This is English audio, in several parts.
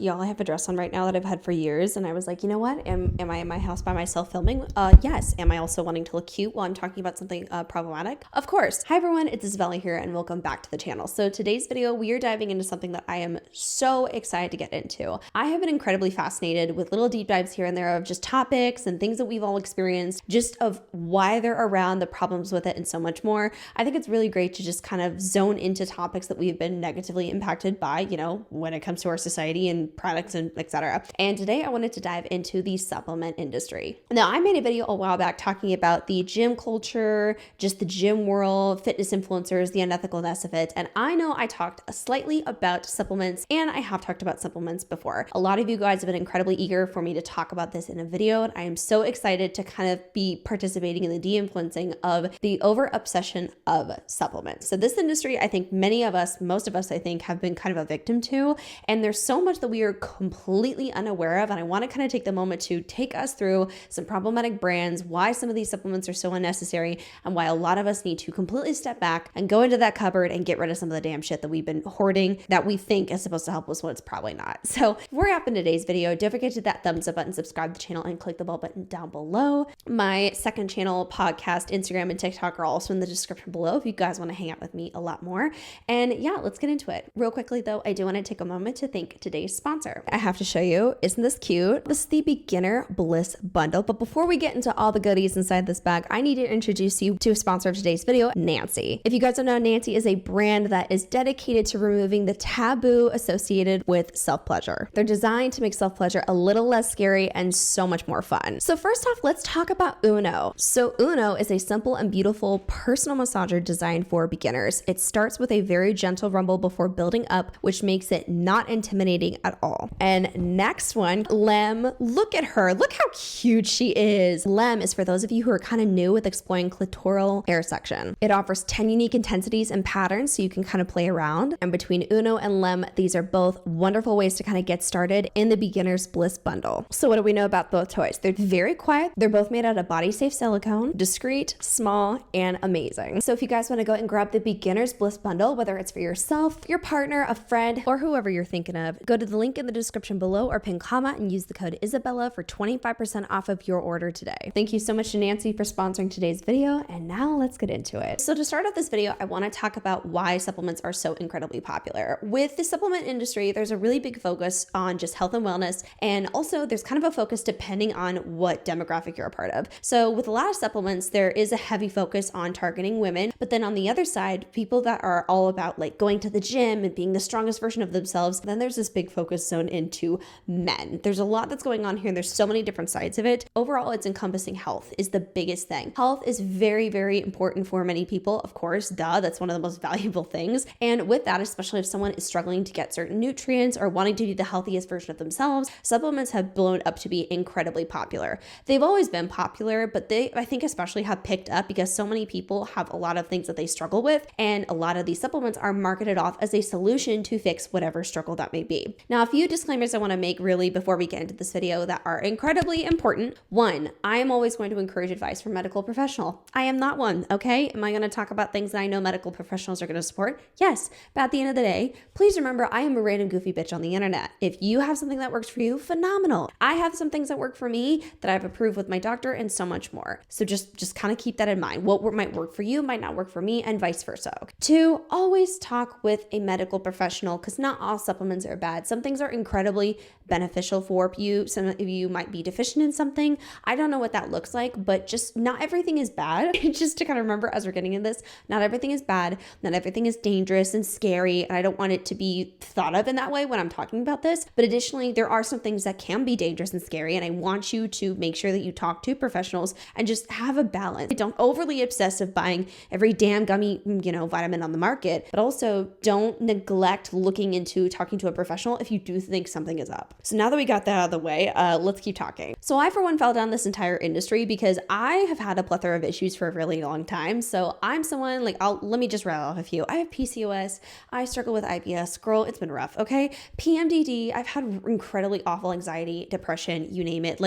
Y'all, I have a dress on right now that I've had for years, and I was like, you know what? Am I in my house by myself filming? Yes. Am I also wanting to look cute while I'm talking about something problematic? Of course. Hi everyone, it's Isabella here, and welcome back to the channel. So today's video, we are diving into something that I am so excited to get into. I have been incredibly fascinated with little deep dives here and there of just topics and things that we've all experienced, just of why they're around, the problems with it, and so much more. I think it's really great to just kind of zone into topics that we've been negatively impacted by, you know, when it comes to our society and products and etc. And today I wanted to dive into the supplement industry. Now, I made a video a while back talking about the gym culture, just the gym world, fitness influencers, the unethicalness of it. And I know I talked slightly about supplements, and I have talked about supplements before. A lot of you guys have been incredibly eager for me to talk about this in a video, and I am so excited to kind of be participating in the de-influencing of the over-obsession of supplements. So this industry, I think many of us, most of us, I think, have been kind of a victim to, and there's so much that we are completely unaware of, and I want to kind of take the moment to take us through some problematic brands, why some of these supplements are so unnecessary, and why a lot of us need to completely step back and go into that cupboard and get rid of some of the damn shit that we've been hoarding that we think is supposed to help us when it's probably not. So before we hop into today's video, don't forget to hit that thumbs up button, subscribe to the channel, and click the bell button down below. My second channel, podcast, Instagram, and TikTok are also in the description below if you guys want to hang out with me a lot more. And yeah, let's get into it. Real quickly though, I do want to take a moment to thank today's sponsor. I have to show you, isn't this cute? This is the Beginner Bliss Bundle. But before we get into all the goodies inside this bag, I need to introduce you to a sponsor of today's video, Nancy. If you guys don't know, Nancy is a brand that is dedicated to removing the taboo associated with self-pleasure. They're designed to make self-pleasure a little less scary and so much more fun. So first off, let's talk about Uno. So Uno is a simple and beautiful personal massager designed for beginners. It starts with a very gentle rumble before building up, which makes it not intimidating at all. And next one, Lemme. Look at her. Look how cute she is. Lemme is for those of you who are kind of new with exploring clitoral hair section. It offers 10 unique intensities and patterns so you can kind of play around. And between Uno and Lemme, these are both wonderful ways to kind of get started in the Beginner's Bliss Bundle. So what do we know about both toys? They're very quiet. They're both made out of body safe silicone, discreet, small, and amazing. So if you guys want to go and grab the Beginner's Bliss Bundle, whether it's for yourself, your partner, a friend, or whoever you're thinking of, go to the link in the description below or pin comment and use the code Isabella for 25% off of your order today. Thank you so much to Nancy for sponsoring today's video, and now let's get into it. So to start off this video, I want to talk about why supplements are so incredibly popular. With the supplement industry, there's a really big focus on just health and wellness, and also there's kind of a focus depending on what demographic you're a part of. So with a lot of supplements, there is a heavy focus on targeting women, but then on the other side, people that are all about like going to the gym and being the strongest version of themselves, then there's this big focus zone into men. There's a lot that's going on here. There's so many different sides of it. Overall, it's encompassing health is the biggest thing. Health is very, very important for many people. Of course, duh, that's one of the most valuable things. And with that, especially if someone is struggling to get certain nutrients or wanting to be the healthiest version of themselves, supplements have blown up to be incredibly popular. They've always been popular, but they, I think especially have picked up because so many people have a lot of things that they struggle with. And a lot of these supplements are marketed off as a solution to fix whatever struggle that may be. Now, a few disclaimers I want to make really before we get into this video that are incredibly important. One, I am always going to encourage advice from a medical professional. I am not one, okay? Am I going to talk about things that I know medical professionals are going to support? Yes, but at the end of the day, please remember I am a random goofy bitch on the internet. If you have something that works for you, phenomenal. I have some things that work for me that I've approved with my doctor and so much more. So just kind of keep that in mind. What might work for you might not work for me and vice versa. Two, always talk with a medical professional because not all supplements are bad. Some things are incredibly beneficial for you. Some of you might be deficient in something. I don't know what that looks like, but just not everything is bad. Just to kind of remember as we're getting in this, not everything is bad. Not everything is dangerous and scary. And I don't want it to be thought of in that way when I'm talking about this. But additionally, there are some things that can be dangerous and scary. And I want you to make sure that you talk to professionals and just have a balance. Don't overly obsess of buying every damn gummy, vitamin on the market, but also don't neglect looking into talking to a professional if you do think something is up. So now that we got that out of the way, let's keep talking. So I, for one, fell down this entire industry because I have had a plethora of issues for a really long time. So I'm someone let me just rattle off a few. I have PCOS. I struggle with IBS. Girl, it's been rough. Okay. PMDD. I've had incredibly awful anxiety, depression, you name it,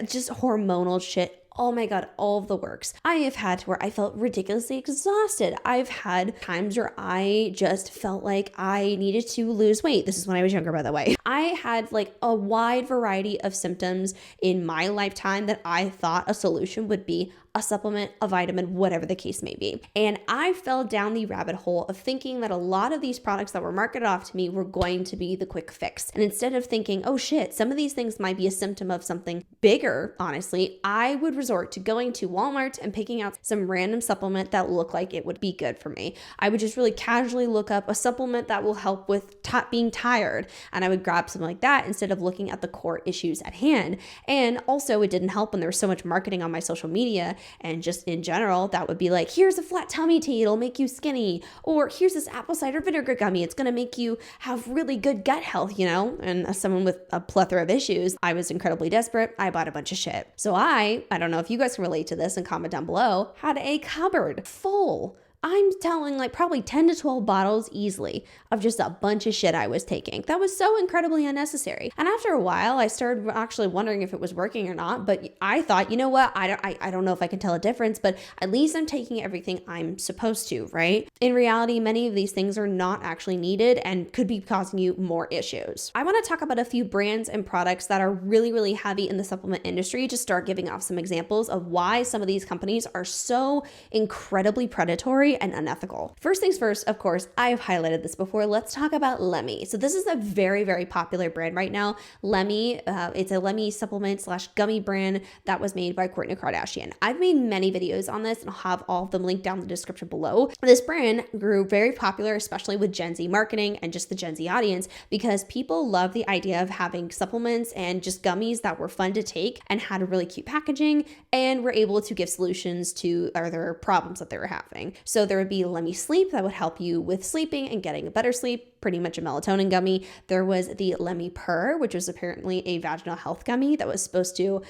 just hormonal shit oh my God, all of the works. I have had to where I felt ridiculously exhausted. I've had times where I just felt like I needed to lose weight. This is when I was younger, by the way. I had like a wide variety of symptoms in my lifetime that I thought a solution would be a supplement, a vitamin, whatever the case may be. And I fell down the rabbit hole of thinking that a lot of these products that were marketed off to me were going to be the quick fix. And instead of thinking, oh shit, some of these things might be a symptom of something bigger, honestly, I would resort to going to Walmart and picking out some random supplement that looked like it would be good for me. I would just really casually look up a supplement that will help with being tired. And I would grab something like that instead of looking at the core issues at hand. And also it didn't help when there was so much marketing on my social media. And just in general, that would be like, here's a flat tummy tea, it'll make you skinny. Or here's this apple cider vinegar gummy, it's gonna make you have really good gut health, you know? And as someone with a plethora of issues, I was incredibly desperate. I bought a bunch of shit. So I don't know if you guys can relate to this and comment down below, had a cupboard full, I'm telling like probably 10 to 12 bottles easily of just a bunch of shit I was taking. That was so incredibly unnecessary. And after a while, I started actually wondering if it was working or not. But I thought, you know what? I don't know if I can tell a difference, but at least I'm taking everything I'm supposed to, right? In reality, many of these things are not actually needed and could be causing you more issues. I want to talk about a few brands and products that are really, really heavy in the supplement industry to start giving off some examples of why some of these companies are so incredibly predatory and unethical. First things first, of course, I've highlighted this before. Let's talk about Lemme. So this is a very, very popular brand right now. Lemme, it's a Lemme supplement / gummy brand that was made by Kourtney Kardashian. I've made many videos on this and I'll have all of them linked down in the description below. This brand grew very popular, especially with Gen Z marketing and just the Gen Z audience, because people love the idea of having supplements and just gummies that were fun to take and had a really cute packaging and were able to give solutions to other problems that they were having. So there would be Lemme Sleep that would help you with sleeping and getting a better sleep, pretty much a melatonin gummy. There was the Lemme Purr, which was apparently a vaginal health gummy that was supposed to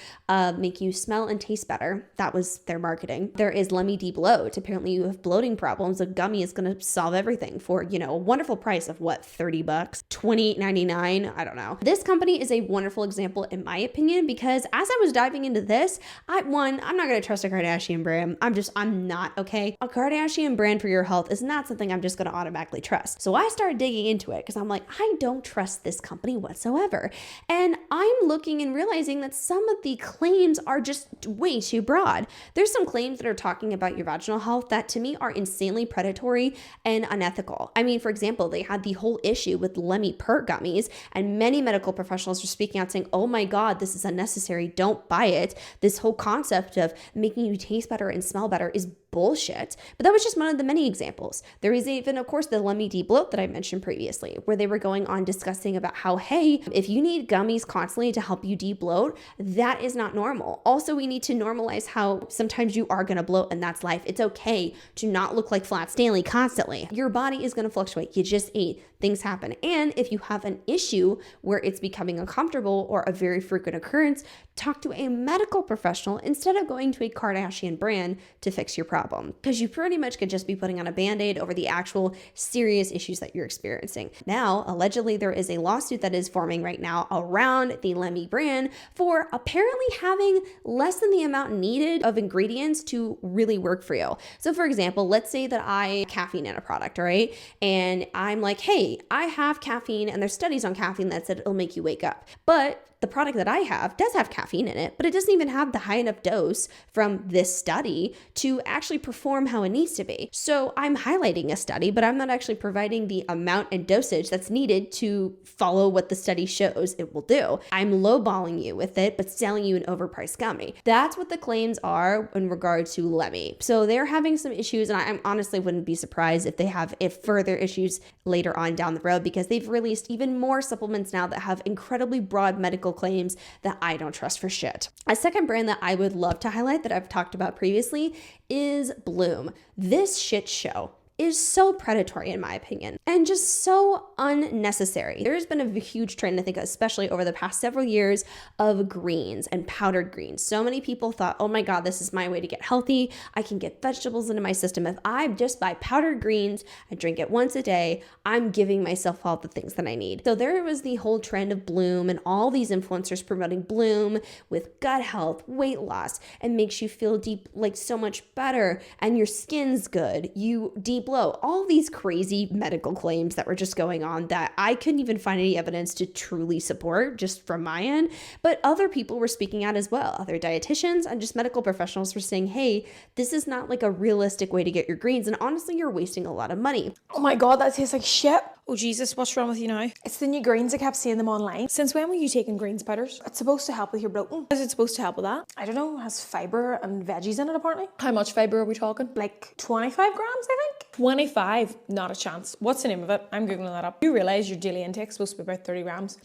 make you smell and taste better. That was their marketing. There is Lemme De-Bloat. Apparently you have bloating problems. A gummy is going to solve everything for, you know, a wonderful price of what, $30, $28.99? I don't know. This company is a wonderful example in my opinion, because as I was diving into this, I'm not going to trust a Kardashian brand. I'm not, okay? A Kardashian brand for your health is not something I'm just going to automatically trust. So I started digging into it because I'm like, I don't trust this company whatsoever. And I'm looking and realizing that some of the claims are just way too broad. There's some claims that are talking about your vaginal health that to me are insanely predatory and unethical. I mean, for example, they had the whole issue with Lemme Purr gummies, and many medical professionals were speaking out saying, oh my God, this is unnecessary. Don't buy it. This whole concept of making you taste better and smell better is bullshit. But that was just one of the many examples. There is even, of course, the Lemme De-Bloat that I mentioned previously, where they were going on discussing about how, hey, if you need gummies constantly to help you de-bloat, that is not normal. Also, we need to normalize how sometimes you are going to bloat and that's life. It's okay to not look like Flat Stanley constantly. Your body is going to fluctuate. You just ate. Things happen. And if you have an issue where it's becoming uncomfortable or a very frequent occurrence, talk to a medical professional instead of going to a Kardashian brand to fix your problem, because you pretty much could just be putting on a band-aid over the actual serious issues that you're experiencing. Now, allegedly, there is a lawsuit that is forming right now around the Lemme brand for apparently having less than the amount needed of ingredients to really work for you. So for example, let's say that I have caffeine in a product, all right? And I'm like, hey, I have caffeine, and there's studies on caffeine that said it'll make you wake up. But the product that I have does have caffeine in it, but it doesn't even have the high enough dose from this study to actually perform how it needs to be. So I'm highlighting a study, but I'm not actually providing the amount and dosage that's needed to follow what the study shows it will do. I'm lowballing you with it, but selling you an overpriced gummy. That's what the claims are in regard to Lemme. So they're having some issues, and I honestly wouldn't be surprised if they have further issues later on down the road, because they've released even more supplements now that have incredibly broad medical claims that I don't trust for shit. A second brand that I would love to highlight that I've talked about previously is Bloom. This shit show is so predatory in my opinion and just so unnecessary. There's been a huge trend, I think, especially over the past several years, of greens and powdered greens. So many people thought, oh my God, this is my way to get healthy. I can get vegetables into my system. If I just buy powdered greens, I drink it once a day, I'm giving myself all the things that I need. So there was the whole trend of Bloom and all these influencers promoting Bloom with gut health, weight loss, and makes you feel deep, like so much better, and your skin's good, you deep glow. All these crazy medical claims that were just going on that I couldn't even find any evidence to truly support just from my end, but other people were speaking out as well. Other dietitians and just medical professionals were saying, hey, this is not like a realistic way to get your greens, and honestly, you're wasting a lot of money. Oh my God, that tastes like shit. Oh Jesus, what's wrong with you now? It's the new greens. I kept seeing them online. Since when were you taking greens powders? It's supposed to help with your bloating. Is it supposed to help with that? I don't know. It has fibre and veggies in it apparently. How much fibre are we talking? Like 25 grams, I think. 25? Not a chance. What's the name of it? I'm Googling that up. You realise your daily intake is supposed to be about 30 grams.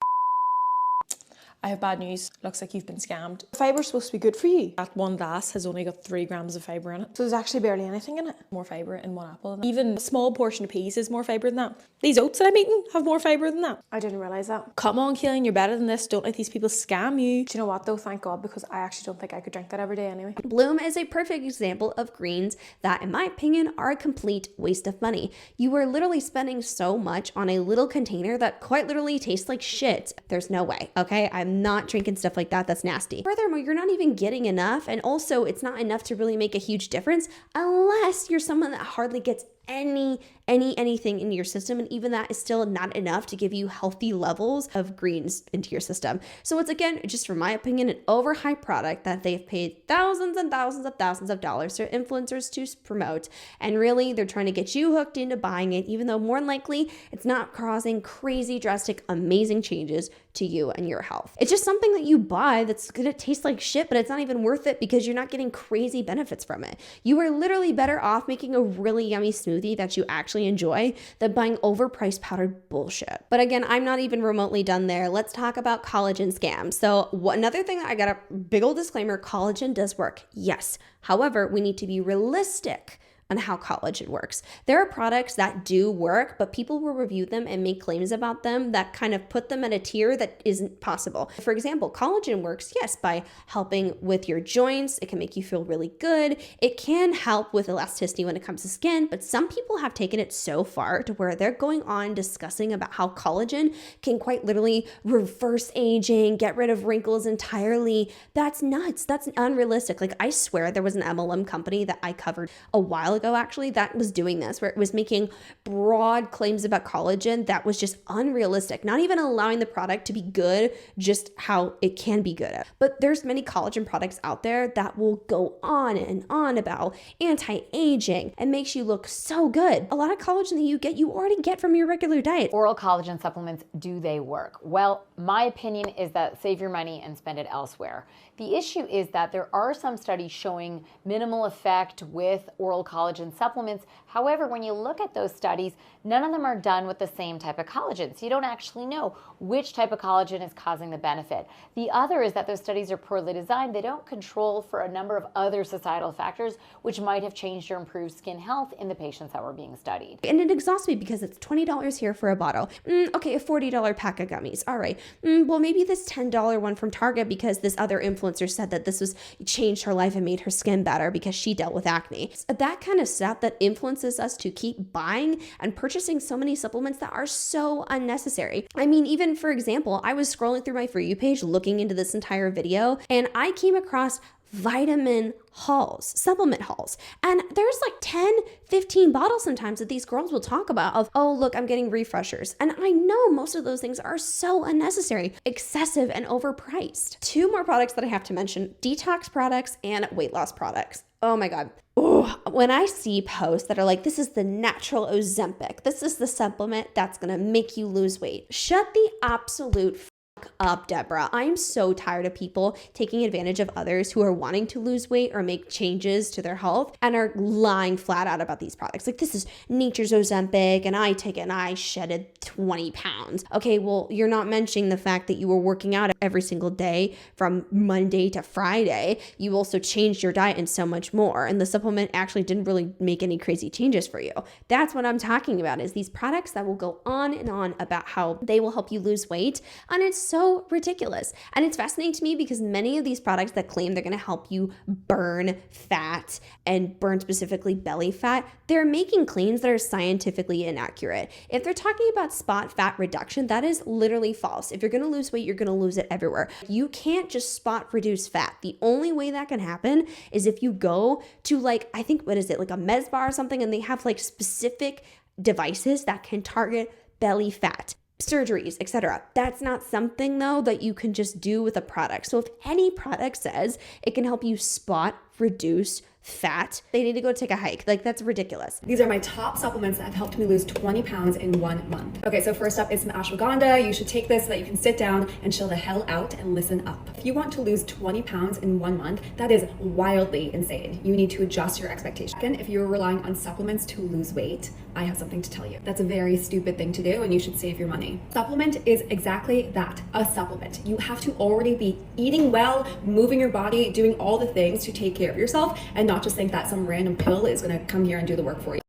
I have bad news. Looks like you've been scammed. Fiber's supposed to be good for you. That one glass has only got 3 grams of fibre in it. So there's actually barely anything in it. More fibre in one apple than that. Even a small portion of peas is more fibre than that. These oats that I'm eating have more fibre than that. I didn't realise that. Come on, Keelan, you're better than this. Don't let these people scam you. Do you know what though? Thank God, because I actually don't think I could drink that every day anyway. Bloom is a perfect example of greens that, in my opinion, are a complete waste of money. You are literally spending so much on a little container that quite literally tastes like shit. There's no way, okay? I'm not drinking stuff like that. That's nasty. Furthermore, you're not even getting enough, and also it's not enough to really make a huge difference unless you're someone that hardly gets anything into your system, and even that is still not enough to give you healthy levels of greens into your system. So it's, again, just from my opinion, an overhyped product that they've paid thousands and thousands of dollars to influencers to promote, and really they're trying to get you hooked into buying it, even though more than likely it's not causing crazy drastic amazing changes to you and your health. It's just something that you buy that's gonna taste like shit, but it's not even worth it because you're not getting crazy benefits from it. You are literally better off making a really yummy smoothie that you actually enjoy than buying overpriced powdered bullshit. But again, I'm not even remotely done there. Let's talk about collagen scams. So another thing that I got a big old disclaimer, collagen does work. Yes. However, we need to be realistic on how collagen works. There are products that do work, but people will review them and make claims about them that kind of put them at a tier that isn't possible. For example, collagen works, yes, by helping with your joints. It can make you feel really good. It can help with elasticity when it comes to skin, but some people have taken it so far to where they're going on discussing about how collagen can quite literally reverse aging, get rid of wrinkles entirely. That's nuts. That's unrealistic. Like, I swear there was an MLM company that I covered a while ago actually that was doing this, where it was making broad claims about collagen that was just unrealistic, not even allowing the product to be good just how it can be good at. But there's many collagen products out there that will go on and on about anti-aging and makes you look so good. A lot of collagen that you already get from your regular diet. Oral collagen supplements, do they work? Well, my opinion is that save your money and spend it elsewhere. The issue is that there are some studies showing minimal effect with oral collagen supplements. However, when you look at those studies, none of them are done with the same type of collagen. So you don't actually know which type of collagen is causing the benefit. The other is that those studies are poorly designed. They don't control for a number of other societal factors which might have changed or improved skin health in the patients that were being studied. And it exhausts me because it's $20 here for a bottle. Okay, a $40 pack of gummies. All right. Well, maybe this $10 one from Target because this other influencer said that this was changed her life and made her skin better because she dealt with acne. That kind of stuff that influences us to keep buying and purchasing so many supplements that are so unnecessary. I mean, even for example, I was scrolling through my For You page looking into this entire video, and I came across vitamin hauls, supplement hauls. And there's like 10, 15 bottles sometimes that these girls will talk about of, oh, look, I'm getting refreshers. And I know most of those things are so unnecessary, excessive, and overpriced. 2 more products that I have to mention, detox products and weight loss products. Oh my God. Ooh, when I see posts that are like, this is the natural Ozempic, this is the supplement that's gonna make you lose weight. Shut the absolute up, Deborah. I'm so tired of people taking advantage of others who are wanting to lose weight or make changes to their health and are lying flat out about these products. Like, this is nature's Ozempic and I take it and I shedded 20 pounds. Okay, well, you're not mentioning the fact that you were working out every single day from Monday to Friday. You also changed your diet and so much more. And the supplement actually didn't really make any crazy changes for you. That's what I'm talking about, is these products that will go on and on about how they will help you lose weight. And it's so ridiculous. And it's fascinating to me because many of these products that claim they're going to help you burn fat and burn specifically belly fat, they're making claims that are scientifically inaccurate. If they're talking about spot fat reduction, that is literally false. If you're going to lose weight, you're going to lose it everywhere. You can't just spot reduce fat. The only way that can happen is if you go to, like, I think, what is it, like a Mez bar or something, and they have like specific devices that can target belly fat, surgeries, etc. That's not something though that you can just do with a product. So if any product says it can help you spot reduce fat, they need to go take a hike. Like, that's ridiculous. These are my top supplements that have helped me lose 20 pounds in 1 month. Okay, so first up is some ashwagandha. You should take this so that you can sit down and chill the hell out and listen up. If you want to lose 20 pounds in 1 month, that is wildly insane. You need to adjust your expectations. Again, if you're relying on supplements to lose weight, I have something to tell you. That's a very stupid thing to do and you should save your money. Supplement is exactly that, a supplement. You have to already be eating well, moving your body, doing all the things to take care of yourself, and not just think that some random pill is going to come here and do the work for you.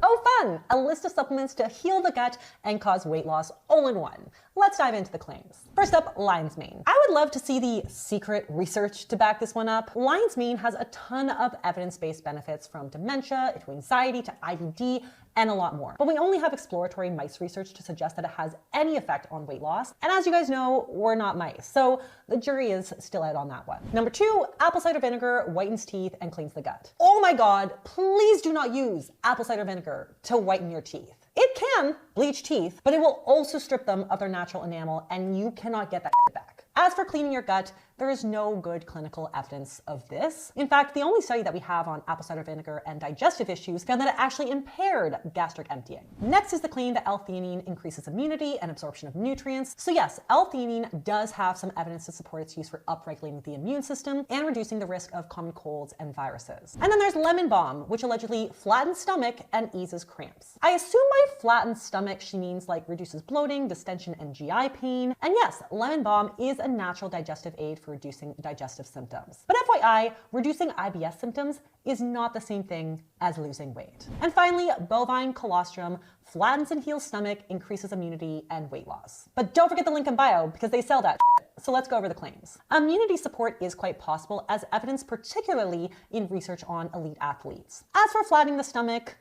Oh, fun! A list of supplements to heal the gut and cause weight loss all in one. Let's dive into the claims. First up, lion's mane. I would love to see the secret research to back this one up. Lion's mane has a ton of evidence-based benefits, from dementia to anxiety to IBD and a lot more. But we only have exploratory mice research to suggest that it has any effect on weight loss. And as you guys know, we're not mice, so the jury is still out on that one. Number 2, apple cider vinegar whitens teeth and cleans the gut. Oh my God, please do not use apple cider vinegar to whiten your teeth. It can bleach teeth, but it will also strip them of their natural enamel, and you cannot get that back. As for cleaning your gut, there is no good clinical evidence of this. In fact, the only study that we have on apple cider vinegar and digestive issues found that it actually impaired gastric emptying. Next is the claim that L-theanine increases immunity and absorption of nutrients. So yes, L-theanine does have some evidence to support its use for upregulating the immune system and reducing the risk of common colds and viruses. And then there's lemon balm, which allegedly flattens stomach and eases cramps. I assume by flattened stomach she means like reduces bloating, distension, and GI pain. And yes, lemon balm is a natural digestive aid for reducing digestive symptoms. But FYI, reducing IBS symptoms is not the same thing as losing weight. And finally, bovine colostrum flattens and heals stomach, increases immunity and weight loss. But don't forget the link in bio because they sell that shit. So let's go over the claims. Immunity support is quite possible, as evidenced particularly in research on elite athletes. As for flattening the stomach,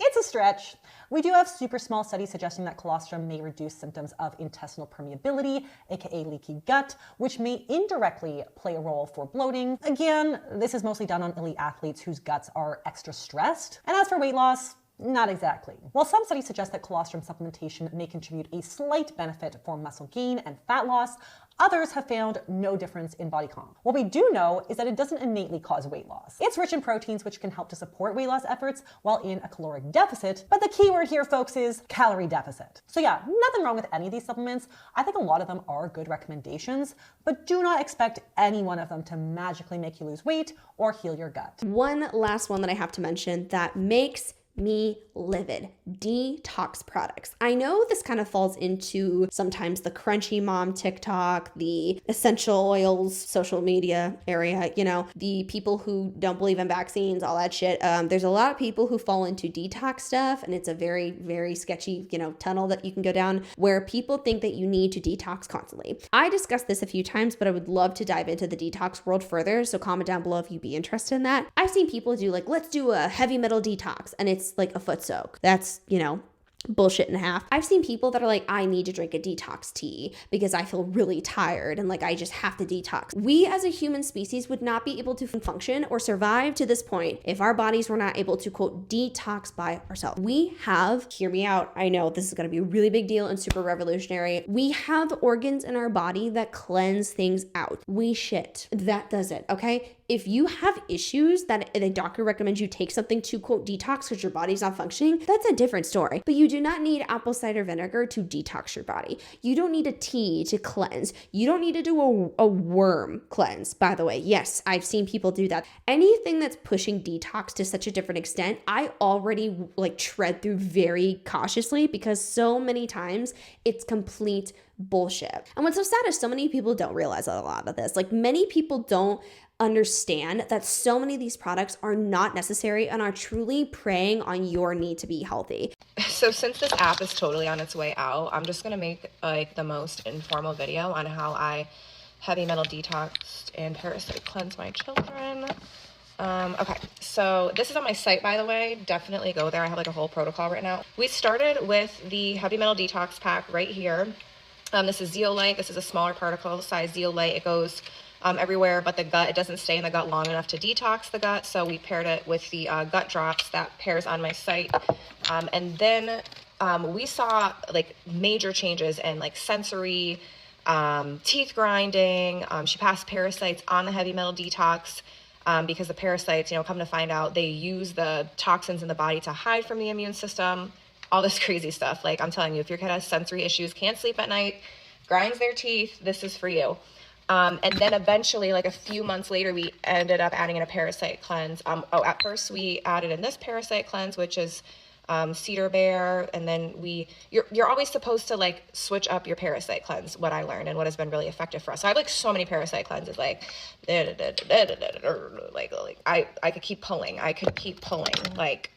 it's a stretch. We do have super small studies suggesting that colostrum may reduce symptoms of intestinal permeability, aka leaky gut, which may indirectly play a role for bloating. Again, this is mostly done on elite athletes whose guts are extra stressed. And as for weight loss, not exactly. While some studies suggest that colostrum supplementation may contribute a slight benefit for muscle gain and fat loss, others have found no difference in body comp. What we do know is that it doesn't innately cause weight loss. It's rich in proteins, which can help to support weight loss efforts while in a caloric deficit, but the key word here, folks, is calorie deficit. So yeah, nothing wrong with any of these supplements. I think a lot of them are good recommendations, but do not expect any one of them to magically make you lose weight or heal your gut. One last one that I have to mention that makes me livid: detox products. I know this kind of falls into sometimes the crunchy mom TikTok, the essential oils social media area, you know, the people who don't believe in vaccines, all that shit. There's a lot of people who fall into detox stuff, and it's a very, very sketchy, you know, tunnel that you can go down where people think that you need to detox constantly. I discussed this a few times, but I would love to dive into the detox world further. So comment down below if you'd be interested in that. I've seen people do like, let's do a heavy metal detox, and it's like a foot soak. That's, you know, bullshit in half. I've seen people that are like, I need to drink a detox tea because I feel really tired and like I just have to detox. We as a human species would not be able to function or survive to this point if our bodies were not able to, quote, detox by ourselves. We have, hear me out, I know this is going to be a really big deal and super revolutionary. We have organs in our body that cleanse things out. We shit. That does it, okay? If you have issues that the doctor recommends you take something to, quote, detox because your body's not functioning, that's a different story. But you do not need apple cider vinegar to detox your body. You don't need a tea to cleanse. You don't need to do a worm cleanse, by the way. Yes, I've seen people do that. Anything that's pushing detox to such a different extent, I already like tread through very cautiously because so many times it's complete bullshit. And what's so sad is so many people don't realize a lot of this. Like many people don't understand that so many of these products are not necessary and are truly preying on your need to be healthy. So since this app is totally on its way out, I'm just gonna make like the most informal video on how I heavy metal detoxed and parasite cleanse my children. Okay, so this is on my site, by the way. Definitely go there. I have like a whole protocol written out. We started with the heavy metal detox pack right here. This is zeolite. This is a smaller particle size zeolite. It goes everywhere but the gut. It doesn't stay in the gut long enough to detox the gut, so we paired it with the gut drops that pairs on my site. And then we saw like major changes in like sensory, teeth grinding. She passed parasites on the heavy metal detox because the parasites, come to find out, they use the toxins in the body to hide from the immune system. All this crazy stuff. Like I'm telling you, if your kid has sensory issues, can't sleep at night, grinds their teeth, this is for you. And then eventually, like a few months later, we ended up adding in a parasite cleanse. At first we added in this parasite cleanse, which is cedar bear, and then you're always supposed to like switch up your parasite cleanse, what I learned and what has been really effective for us. So I have like so many parasite cleanses, like I could keep pulling, like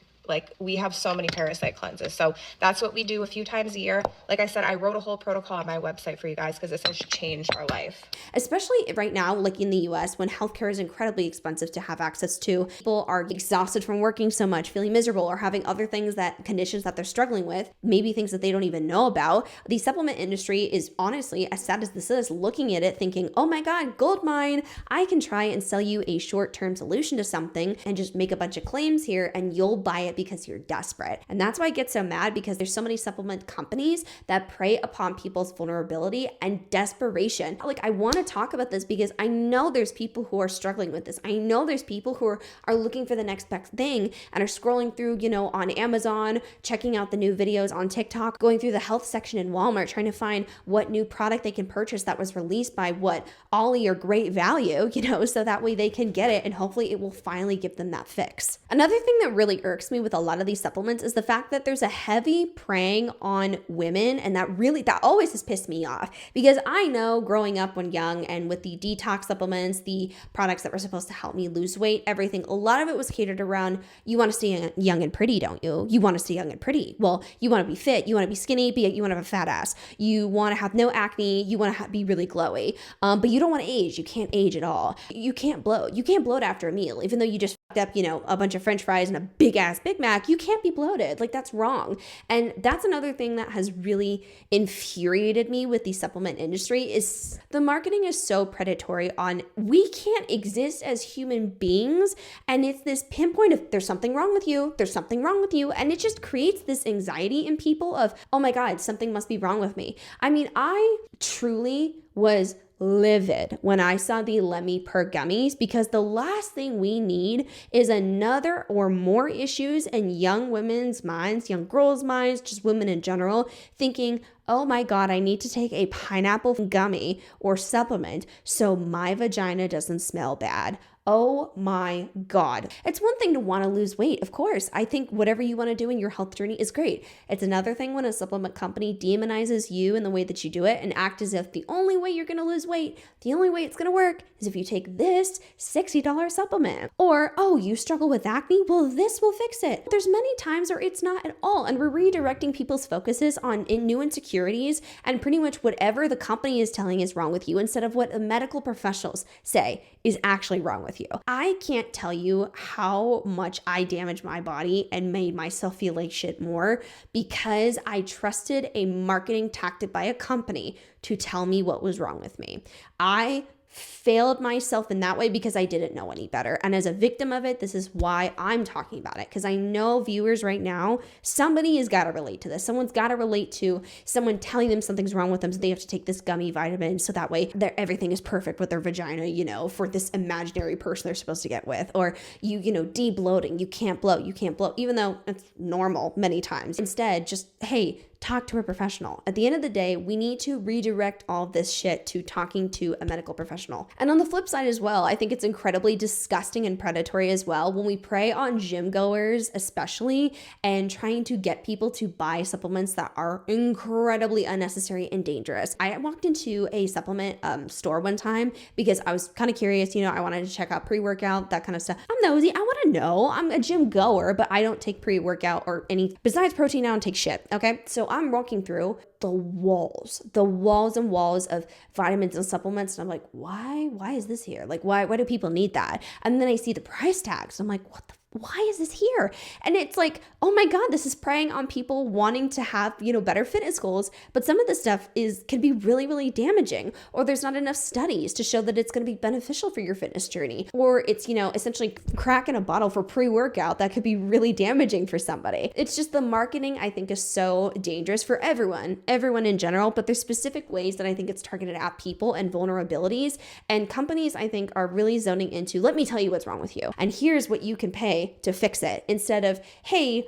we have so many parasite cleanses. So that's what we do a few times a year. Like I said, I wrote a whole protocol on my website for you guys because this has changed our life. Especially right now, like in the US, when healthcare is incredibly expensive to have access to. People are exhausted from working so much, feeling miserable, or having other conditions that they're struggling with, maybe things that they don't even know about. The supplement industry is honestly, as sad as this is, looking at it thinking, oh my God, gold mine. I can try and sell you a short-term solution to something and just make a bunch of claims here and you'll buy it because you're desperate. And that's why I get so mad, because there's so many supplement companies that prey upon people's vulnerability and desperation. Like I want to talk about this because I know there's people who are struggling with this. I know there's people who are looking for the next best thing and are scrolling through, on Amazon, checking out the new videos on TikTok, going through the health section in Walmart, trying to find what new product they can purchase that was released by what Ollie or Great Value, so that way they can get it and hopefully it will finally give them that fix. Another thing that really irks me with a lot of these supplements is the fact that there's a heavy preying on women, and that always has pissed me off, because I know growing up when young and with the detox supplements, the products that were supposed to help me lose weight, everything, a lot of it was catered around, you want to stay young and pretty, don't you? You want to stay young and pretty. Well, you want to be fit, you want to be skinny, you want to have a fat ass, you want to have no acne, you want to be really glowy, but you don't want to age. You can't age at all. You can't bloat. You can't bloat after a meal, even though you just fucked up, a bunch of French fries and a big ass Big Mac. You can't be bloated. Like that's wrong. And that's another thing that has really infuriated me with the supplement industry is the marketing is so predatory on we can't exist as human beings. And it's this pinpoint of there's something wrong with you. There's something wrong with you. And it just creates this anxiety in people of, oh my God, something must be wrong with me. I mean, I truly was livid when I saw the Lemme per gummies, because the last thing we need is another or more issues in young women's minds, young girls' minds, just women in general, thinking, oh my God, I need to take a pineapple gummy or supplement so my vagina doesn't smell bad. Oh my God. It's one thing to want to lose weight. Of course, I think whatever you want to do in your health journey is great. It's another thing when a supplement company demonizes you in the way that you do it and act as if the only way you're going to lose weight, the only way it's going to work is if you take this $60 supplement. Or, oh, you struggle with acne? Well, this will fix it. There's many times where it's not at all. And we're redirecting people's focuses on new insecurities and pretty much whatever the company is telling is wrong with you instead of what the medical professionals say is actually wrong with with you. I can't tell you how much I damaged my body and made myself feel like shit more because I trusted a marketing tactic by a company to tell me what was wrong with me. I failed myself in that way because I didn't know any better. And as a victim of it, this is why I'm talking about it. Because I know viewers right now, somebody has got to relate to this. Someone's got to relate to someone telling them something's wrong with them, so they have to take this gummy vitamin so that way everything is perfect with their vagina, you know, for this imaginary person they're supposed to get with. Or you know, de-bloating, you can't bloat, even though it's normal many times. Instead, just, hey, talk to a professional. At the end of the day, we need to redirect all this shit to talking to a medical professional. And on the flip side as well, I think it's incredibly disgusting and predatory as well when we prey on gym goers, especially, and trying to get people to buy supplements that are incredibly unnecessary and dangerous. I walked into a supplement store one time because I was kind of curious, you know, I wanted to check out pre-workout, that kind of stuff. I'm nosy. I want to know. I'm a gym goer, but I don't take pre-workout or any, besides protein, I don't take shit. Okay. So I'm walking through the walls and walls of vitamins and supplements. And I'm like, why is this here? Like, why do people need that? And then I see the price tags. I'm like, why is this here? And it's like, oh my God, this is preying on people wanting to have, you know, better fitness goals. But some of this stuff can be really, really damaging, or there's not enough studies to show that it's going to be beneficial for your fitness journey, or it's, you know, essentially crack in a bottle for pre-workout that could be really damaging for somebody. It's just the marketing, I think, is so dangerous for everyone in general, but there's specific ways that I think it's targeted at people and vulnerabilities. And companies, I think, are really zoning into, let me tell you what's wrong with you, and here's what you can pay to fix it, instead of, hey,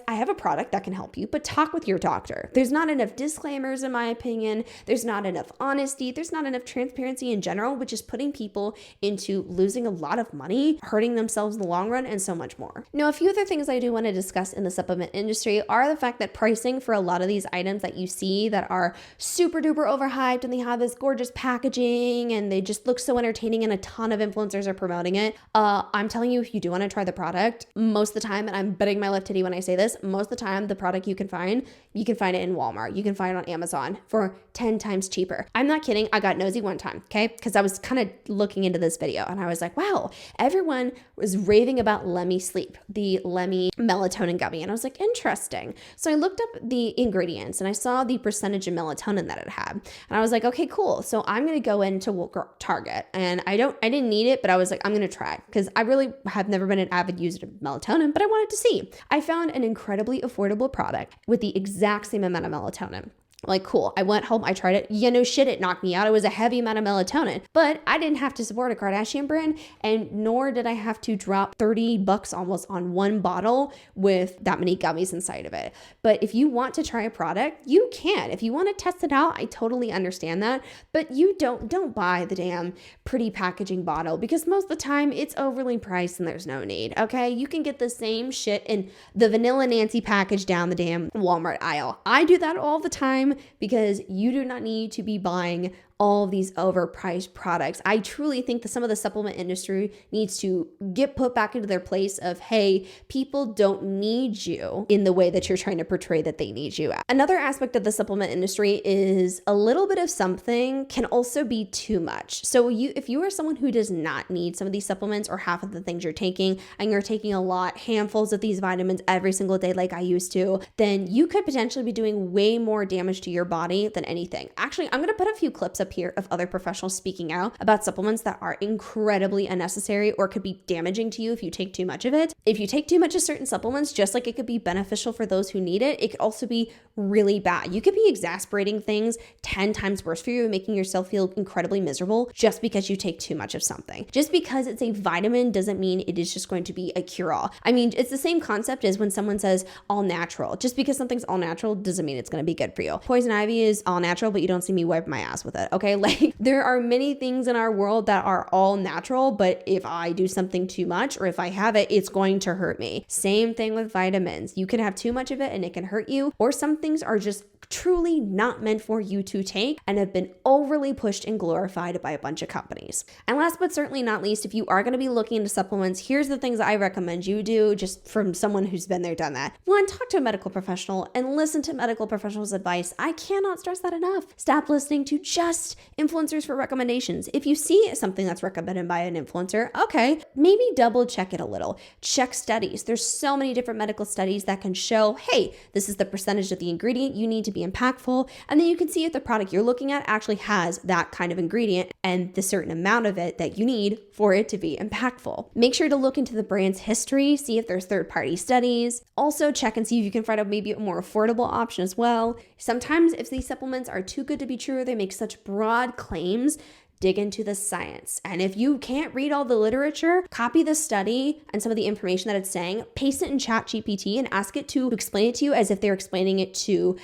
I have a product that can help you, but talk with your doctor. There's not enough disclaimers, in my opinion. There's not enough honesty. There's not enough transparency in general, which is putting people into losing a lot of money, hurting themselves in the long run, and so much more. Now, a few other things I do want to discuss in the supplement industry are the fact that pricing for a lot of these items that you see that are super duper overhyped and they have this gorgeous packaging and they just look so entertaining and a ton of influencers are promoting it. I'm telling you, if you do want to try the product, most of the time, and I'm betting my left titty when I say this, most of the time the product you can find it in Walmart. You can find it on Amazon for 10 times cheaper. I'm not kidding. I got nosy one time, okay? Because I was kind of looking into this video and I was like, wow, everyone was raving about Lemme Sleep, the Lemme melatonin gummy. And I was like, interesting. So I looked up the ingredients and I saw the percentage of melatonin that it had. And I was like, okay, cool. So I'm going to go into Target, and I didn't need it, but I was like, I'm going to try, because I really have never been an avid user of melatonin, but I wanted to see. I found an incredibly affordable product with the exact same amount of melatonin. Like, cool. I went home, I tried it. Yeah, no shit, it knocked me out. It was a heavy amount of melatonin, but I didn't have to support a Kardashian brand, and nor did I have to drop $30 almost on one bottle with that many gummies inside of it. But if you want to try a product, you can. If you want to test it out, I totally understand that, but you don't buy the damn pretty packaging bottle, because most of the time it's overly priced and there's no need, okay? You can get the same shit in the Vanilla Nancy package down the damn Walmart aisle. I do that all the time, because you do not need to be buying all of these overpriced products. I truly think that some of the supplement industry needs to get put back into their place of, hey, people don't need you in the way that you're trying to portray that they need you at. Another aspect of the supplement industry is a little bit of something can also be too much. So if you are someone who does not need some of these supplements or half of the things you're taking, and you're taking a lot, handfuls of these vitamins every single day like I used to, then you could potentially be doing way more damage to your body than anything. Actually, I'm going to put a few clips up here of other professionals speaking out about supplements that are incredibly unnecessary or could be damaging to you if you take too much of it. If you take too much of certain supplements, just like it could be beneficial for those who need it, it could also be really bad. You could be exasperating things 10 times worse for you and making yourself feel incredibly miserable just because you take too much of something. Just because it's a vitamin doesn't mean it is just going to be a cure-all. I mean, it's the same concept as when someone says all natural. Just because something's all natural doesn't mean it's going to be good for you. Poison ivy is all natural, but you don't see me wipe my ass with it, okay? Like, there are many things in our world that are all natural, but if I do something too much or if I have it, it's going to hurt me. Same thing with vitamins. You can have too much of it and it can hurt you, or some things are just truly not meant for you to take and have been overly pushed and glorified by a bunch of companies. And last but certainly not least, if you are going to be looking into supplements, here's the things I recommend you do, just from someone who's been there, done that. One, talk to a medical professional and listen to medical professionals' advice. I cannot stress that enough. Stop listening to just trust influencers for recommendations. If you see something that's recommended by an influencer, okay, maybe double check it a little. Check studies. There's so many different medical studies that can show, hey, this is the percentage of the ingredient you need to be impactful. And then you can see if the product you're looking at actually has that kind of ingredient and the certain amount of it that you need for it to be impactful. Make sure to look into the brand's history, see if there's third-party studies. Also check and see if you can find out maybe a more affordable option as well. Sometimes if these supplements are too good to be true, they make such broad claims. Dig into the science. And if you can't read all the literature, copy the study and some of the information that it's saying, paste it in ChatGPT and ask it to explain it to you as if they're explaining it to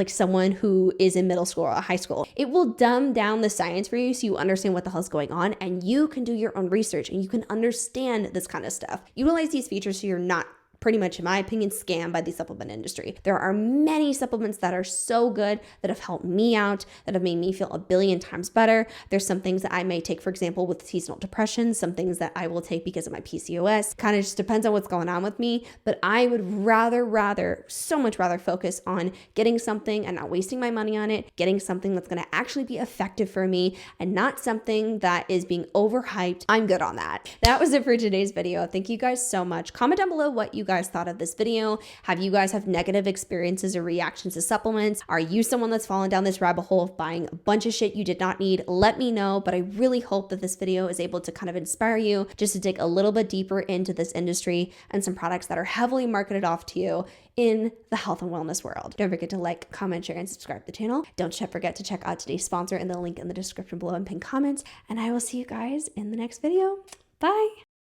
someone who is in middle school or high school. It will dumb down the science for you so you understand what the hell's going on and you can do your own research and you can understand this kind of stuff. Utilize these features so you're not pretty much, in my opinion, scammed by the supplement industry. There are many supplements that are so good that have helped me out, that have made me feel a billion times better. There's some things that I may take, for example, with seasonal depression, some things that I will take because of my PCOS. Kind of just depends on what's going on with me, but I would so much rather focus on getting something and not wasting my money on it, getting something that's going to actually be effective for me and not something that is being overhyped. I'm good on that. That was it for today's video. Thank you guys so much. Comment down below what you guys thought of this video. Have you guys have negative experiences or reactions to supplements? Are you someone that's fallen down this rabbit hole of buying a bunch of shit you did not need? Let me know, but I really hope that this video is able to kind of inspire you just to dig a little bit deeper into this industry and some products that are heavily marketed off to you in the health and wellness world. Don't forget to like, comment, share, and subscribe to the channel. Don't forget to check out today's sponsor in the link in the description below and pin comments, and I will see you guys in the next video. Bye.